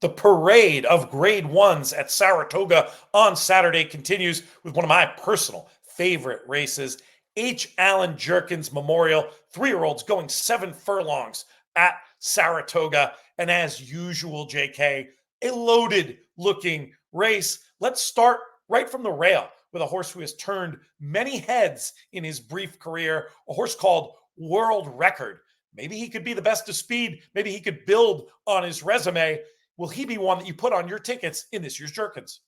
The parade of grade ones at Saratoga on Saturday continues with one of my personal favorite races. H. Allen Jerkens Memorial, 3-year-olds going 7 furlongs at Saratoga. And as usual, JK, a loaded looking race. Let's start right from the rail with a horse who has turned many heads in his brief career, a horse called World Record. Maybe he could be the best of speed. Maybe he could build on his resume. Will he be one that you put on your tickets in this year's Jerkins?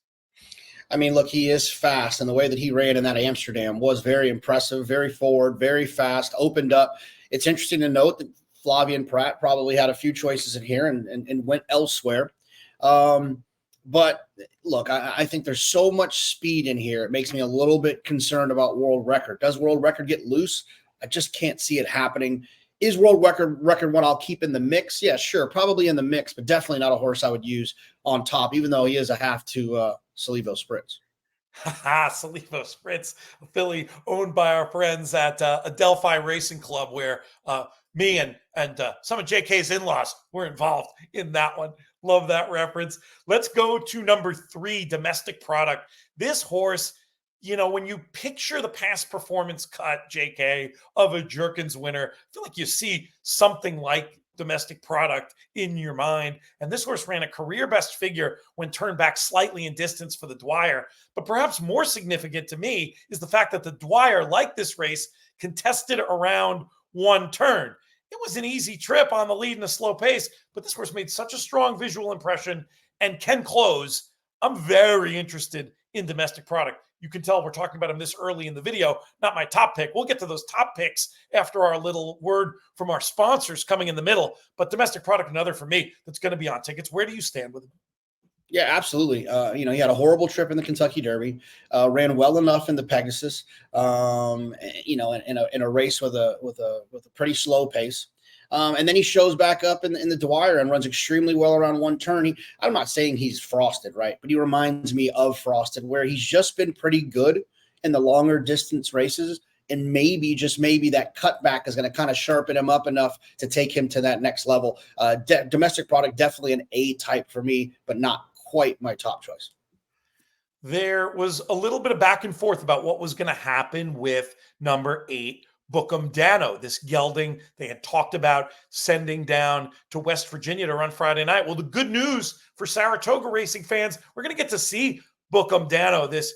I mean, look, he is fast, and the way that he ran in that Amsterdam was very impressive, very forward, very fast, opened up. It's interesting to note that Flavien Prat probably had a few choices in here and went elsewhere. But look, I think there's so much speed in here. It makes me a little bit concerned about World Record. Does World Record get loose? I just can't see it happening. Is World Record one I'll keep in the mix? Yeah, sure, probably in the mix, but definitely not a horse I would use on top, even though he is a half to Salivo Spritz. Salivo Spritz, a filly owned by our friends at Adelphi Racing Club, where me and some of JK's in-laws were involved in that one. Love that reference. Let's go to number 3, Domestic Product. This horse, you know, when you picture the past performance cut, JK, of a Jerkins winner, I feel like you see something like Domestic Product in your mind. And this horse ran a career best figure when turned back slightly in distance for the Dwyer. But perhaps more significant to me is the fact that the Dwyer, like this race, contested around one turn. It was an easy trip on the lead in a slow pace, but this horse made such a strong visual impression and can close. I'm very interested in Domestic Product. You can tell we're talking about him this early in the video, not my top pick. We'll get to those top picks after our little word from our sponsors coming in the middle. But Domestic Product, another for me, that's going to be on tickets. Where do you stand with him? Yeah, absolutely. He had a horrible trip in the Kentucky Derby, ran well enough in the Pegasus, in a race with a pretty slow pace. And then he shows back up in the Dwyer and runs extremely well around one turn. I'm not saying he's frosted, right? But he reminds me of Frosted, where he's just been pretty good in the longer distance races. And maybe, just maybe, that cutback is going to kind of sharpen him up enough to take him to that next level. Domestic Product, definitely an A type for me, but not quite my top choice. There was a little bit of back and forth about what was going to happen with number 8, Book'em Danno, this gelding they had talked about sending down to West Virginia to run Friday night. Well, the good news for Saratoga racing fans, we're going to get to see Book'em Danno, this,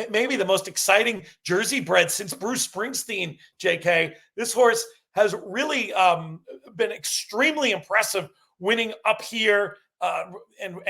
maybe the most exciting Jersey bred since Bruce Springsteen, JK. This horse has really been extremely impressive, winning up here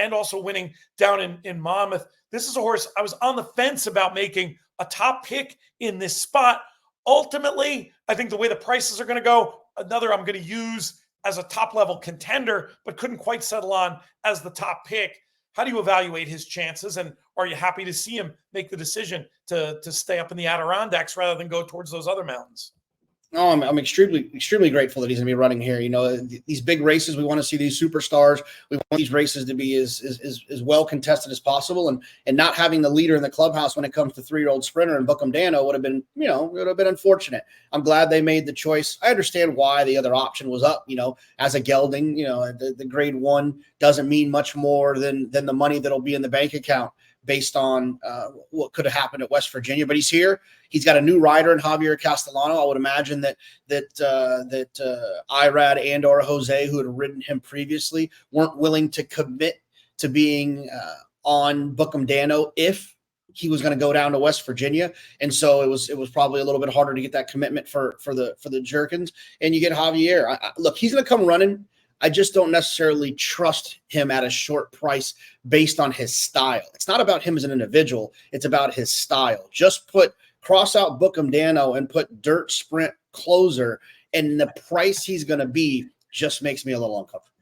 and also winning down in Monmouth. This is a horse I was on the fence about making a top pick in this spot. Ultimately, I think the way the prices are going to go, another I'm going to use as a top-level contender, but couldn't quite settle on as the top pick. How do you evaluate his chances, and are you happy to see him make the decision to stay up in the Adirondacks rather than go towards those other mountains? No, I'm extremely grateful that he's going to be running here. You know, these big races, we want to see these superstars. We want these races to be as well contested as possible. And not having the leader in the clubhouse when it comes to 3-year-old sprinter and Book'em Danno would have been, unfortunate. I'm glad they made the choice. I understand why the other option was up, as a gelding. The grade 1 doesn't mean much more than the money that'll be in the bank account based on what could have happened at West Virginia. But he's here. He's got a new rider in Javier Castellano. I would imagine that Irad and or Jose, who had ridden him previously, weren't willing to commit to being on Book'em Danno if he was going to go down to West Virginia. And so it was probably a little bit harder to get that commitment for the Jerkins. And you get Javier. Look, he's going to come running. I just don't necessarily trust him at a short price based on his style. It's not about him as an individual. It's about his style. Just cross out Book'em Danno and put Dirt Sprint Closer, and the price he's going to be just makes me a little uncomfortable.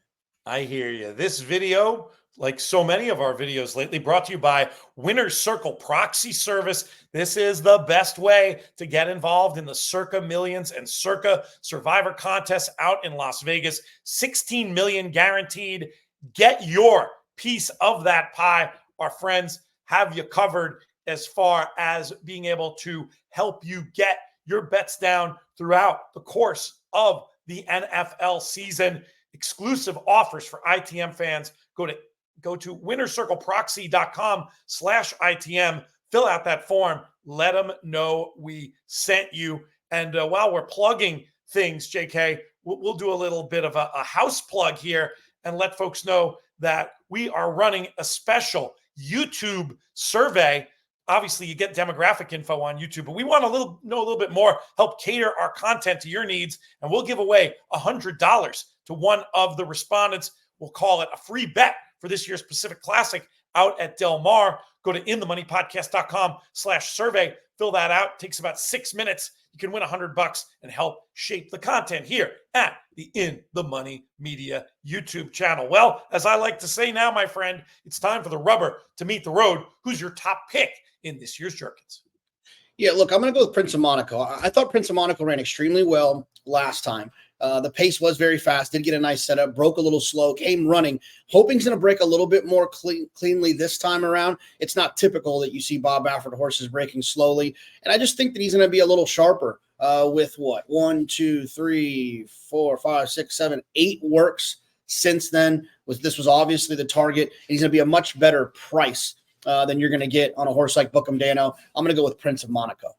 I hear you. This video, like so many of our videos lately, brought to you by Winner's Circle Proxy Service. This is the best way to get involved in the Circa Millions and Circa Survivor contests out in Las Vegas. 16 million guaranteed. Get your piece of that pie. Our friends have you covered as far as being able to help you get your bets down throughout the course of the NFL season. exclusive offers for ITM fans. Go to winnercircleproxy.com/ITM. Fill out that form. Let them know we sent you. And while we're plugging things, JK, we'll do a little bit of a house plug here and let folks know that we are running a special YouTube survey. Obviously, you get demographic info on YouTube, but we want to know a little bit more, help cater our content to your needs, and we'll give away $100 to one of the respondents. We'll call it a free bet for this year's Pacific Classic out at Del Mar. Go to inthemoneypodcast.com/survey. Fill that out. It takes about 6 minutes. You can win $100 and help shape the content here at the In the Money Media YouTube channel. Well, as I like to say now, my friend, it's time for the rubber to meet the road. Who's your top pick in this year's Jerkins? Yeah, look, I'm going to go with Prince of Monaco. I thought Prince of Monaco ran extremely well last time. The pace was very fast, did get a nice setup, broke a little slow, came running, hoping he's going to break a little bit more cleanly this time around. It's not typical that you see Bob Baffert horses breaking slowly. And I just think that he's going to be a little sharper with what? 1, 2, 3, 4, 5, 6, 7, 8 works since then. This was obviously the target. And he's going to be a much better price than you're going to get on a horse like Book'em Danno. I'm going to go with Prince of Monaco.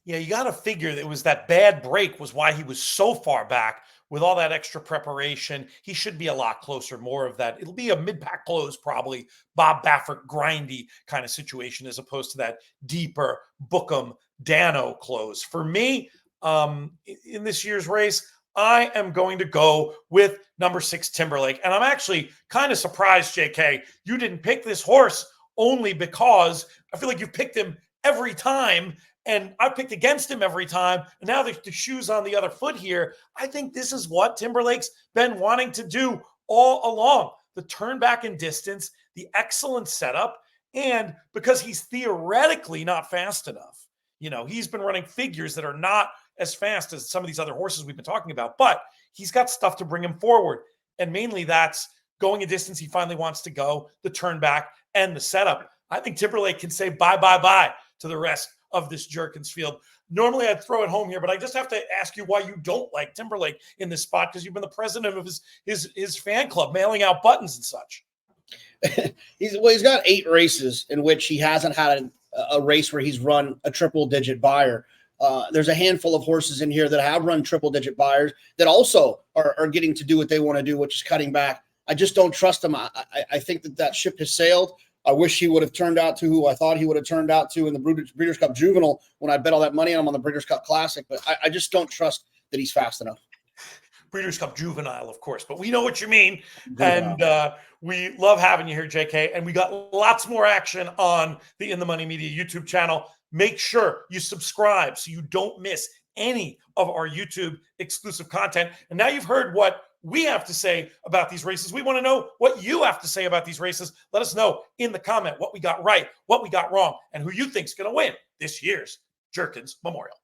Yeah, you got to figure that it was that bad break was why he was so far back. With all that extra preparation, he should be a lot closer, more of that. It'll be a mid-pack close, probably Bob Baffert grindy kind of situation as opposed to that deeper Book'em Danno close. For me, in this year's race, I am going to go with number 6, Timberlake. And I'm actually kind of surprised, JK, you didn't pick this horse only because I feel like you've picked him every time. And I picked against him every time. And now the shoe's on the other foot here. I think this is what Timberlake's been wanting to do all along. The turn back in distance, the excellent setup, and because he's theoretically not fast enough. You know, he's been running figures that are not as fast as some of these other horses we've been talking about, but he's got stuff to bring him forward. And mainly that's going a distance he finally wants to go, the turn back, and the setup. I think Timberlake can say bye to the rest of this Jerkins field. Normally I'd throw it home here, but I just have to ask you why you don't like Timberlake in this spot, because you've been the president of his fan club, mailing out buttons and such. He's got 8 races in which he hasn't had a race where he's run a triple-digit buyer. There's a handful of horses in here that have run triple-digit buyers that also are getting to do what they want to do, which is cutting back. I just don't trust him. I think that ship has sailed. I wish he would have turned out to who I thought he would have turned out to in the Breeders' Cup Juvenile when I bet all that money on him on the Breeders' Cup Classic. But I just don't trust that he's fast enough. Breeders' Cup Juvenile, of course, but we know what you mean. And we love having you here, JK. And we got lots more action on the In the Money Media YouTube channel. Make sure you subscribe so you don't miss any of our YouTube exclusive content. And now you've heard what we have to say about these races. We want to know what you have to say about these races. Let us know in the comment what we got right, what we got wrong, and who you think is going to win this year's Jerkens Memorial.